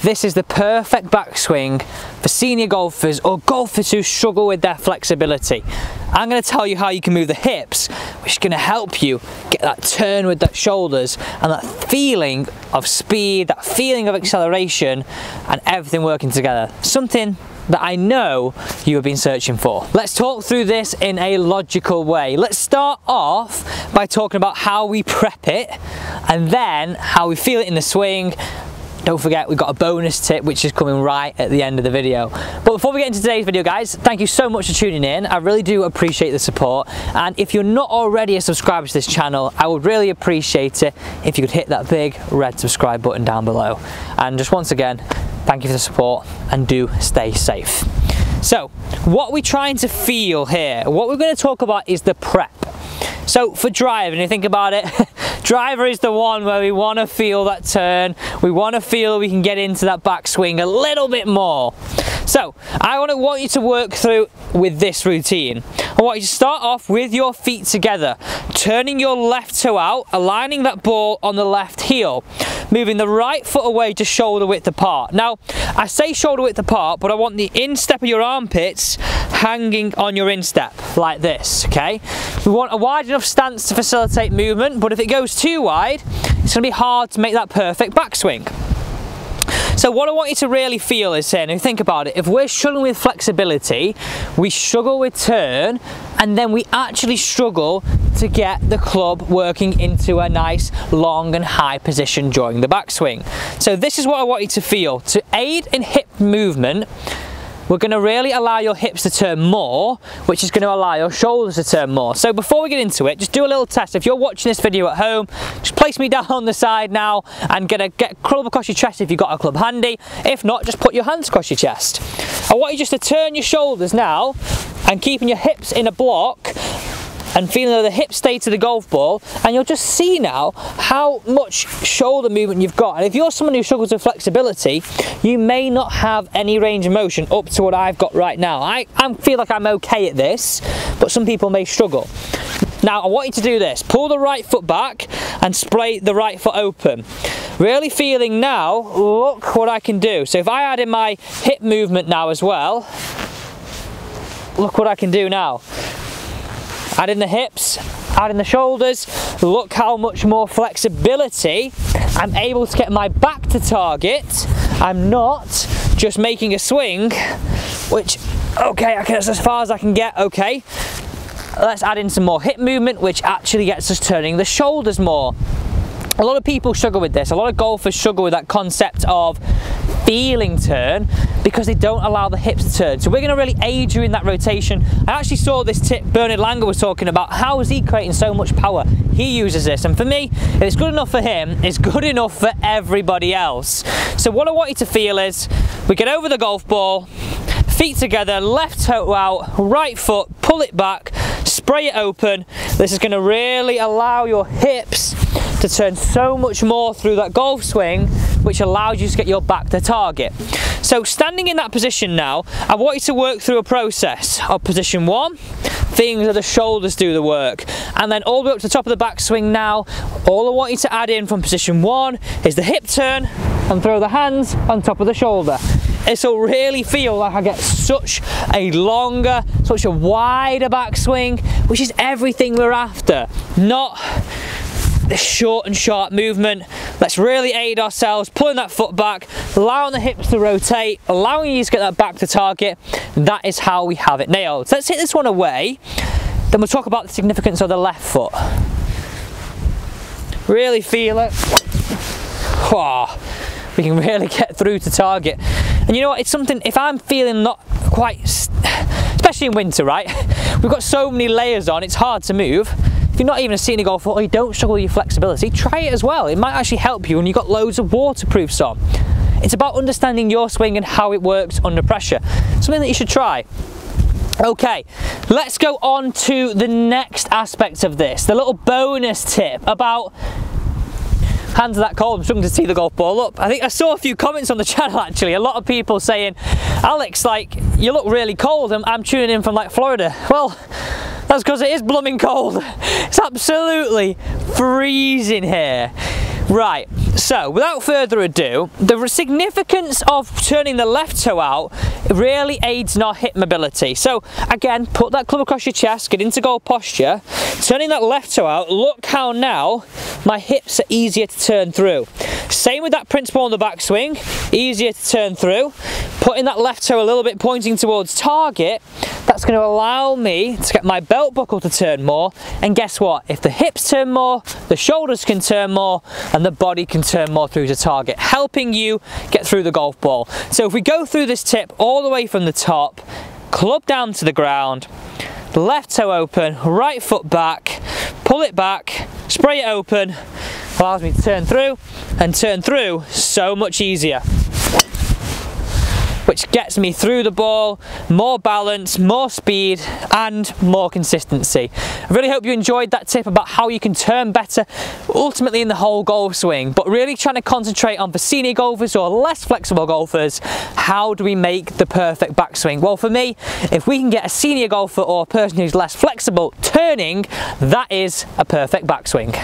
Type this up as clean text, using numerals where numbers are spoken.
this is the perfect backswing for senior golfers or golfers who struggle with their flexibility. I'm going to tell you how you can move the hips, which is going to help you get that turn with the shoulders and that feeling of speed, that feeling of acceleration, and everything working together. Something that I know you have been searching for. Let's talk through this in a logical way. Let's start off by talking about how we prep it and then how we feel it in the swing. Don't forget, we've got a bonus tip which is coming right at the end of the video. But before we get into today's video, guys, thank you so much for tuning in. I really do appreciate the support. And if you're not already a subscriber to this channel, I would really appreciate it if you could hit that big red subscribe button down below. And just once again, thank you for the support and do stay safe. So, what we're trying to feel here, what we're going to talk about is the prep. So for driving, you think about it, driver is the one where we want to feel that turn, we want to feel we can get into that backswing a little bit more. So I want you to work through with this routine. I want you to start off with your feet together, turning your left toe out, aligning that ball on the left heel, moving the right foot away to shoulder width apart. Now, I say shoulder width apart, but I want the instep of your armpits hanging on your instep, like this, okay? We want a wide enough stance to facilitate movement, but if it goes too wide, it's going to be hard to make that perfect backswing. So what I want you to really feel is here, and think about it, if we're struggling with flexibility, we struggle with turn, and then we actually struggle to get the club working into a nice long and high position during the backswing. So this is what I want you to feel. To aid in hip movement, we're going to really allow your hips to turn more, which is going to allow your shoulders to turn more. So before we get into it, just do a little test. If you're watching this video at home, just place me down on the side now and get a club across your chest if you've got a club handy. If not, just put your hands across your chest. I want you just to turn your shoulders now and keeping your hips in a block and feeling that the hips stay to the golf ball, and you'll just see now how much shoulder movement you've got. And if you're someone who struggles with flexibility, you may not have any range of motion up to what I've got right now. I feel like I'm okay at this, but some people may struggle. Now I want you to do this. Pull the right foot back and spray the right foot open. Really feeling now, look what I can do. So if I add in my hip movement now as well, look what I can do now. Add in the hips, add in the shoulders, look how much more flexibility I'm able to get my back to target. I'm not just making a swing, which, okay, that's as far as I can get, okay. Let's add in some more hip movement, which actually gets us turning the shoulders more. A lot of people struggle with this. A lot of golfers struggle with that concept of feeling turn because they don't allow the hips to turn. So we're going to really aid you in that rotation. I actually saw this tip Bernard Langer was talking about. How is he creating so much power? He uses this, and for me, if it's good enough for him, it's good enough for everybody else. So what I want you to feel is we get over the golf ball, feet together, left toe out, right foot, pull it back, spray it open. This is going to really allow your hips to turn so much more through that golf swing, which allows you to get your back to target. So standing in that position now, I want you to work through a process of position one, feeling that the shoulders do the work, and then all the way up to the top of the backswing now. All I want you to add in from position one is the hip turn and throw the hands on top of the shoulder. This will really feel like I get such a longer, such a wider backswing, which is everything we're after, not this short and sharp movement. Let's really aid ourselves, pulling that foot back, allowing the hips to rotate, allowing you to get that back to target. That is how we have it nailed. So let's hit this one away, then we'll talk about the significance of the left foot. Really feel it. Oh, we can really get through to target. And you know what, it's something, if I'm feeling not quite, especially in winter, right? We've got so many layers on, it's hard to move. If you're not even a senior golfer or you don't struggle with your flexibility, try it as well. It might actually help you when you've got loads of waterproofs on. It's about understanding your swing and how it works under pressure. Something that you should try. Okay, let's go on to the next aspect of this, the little bonus tip about hands are that cold, I'm struggling to see the golf ball up. I think I saw a few comments on the channel actually, a lot of people saying, Alex, like, you look really cold, and I'm tuning in from like Florida. Well, that's because it is blooming cold. It's absolutely freezing here. Right, so without further ado, the significance of turning the left toe out really aids in our hip mobility. So again, put that club across your chest, get into goal posture, turning that left toe out, look how now my hips are easier to turn through. Same with that principle on the backswing, easier to turn through. Putting that left toe a little bit pointing towards target, that's going to allow me to get my belt buckle to turn more, and guess what? If the hips turn more, the shoulders can turn more, and the body can turn more through to target, helping you get through the golf ball. So if we go through this tip all the way from the top, club down to the ground, left toe open, right foot back, pull it back, spray it open, allows me to turn through, and turn through so much easier, which gets me through the ball, more balance, more speed, and more consistency. I really hope you enjoyed that tip about how you can turn better ultimately in the whole golf swing, but really trying to concentrate on for senior golfers or less flexible golfers, how do we make the perfect backswing? Well, for me, if we can get a senior golfer or a person who's less flexible turning, that is a perfect backswing.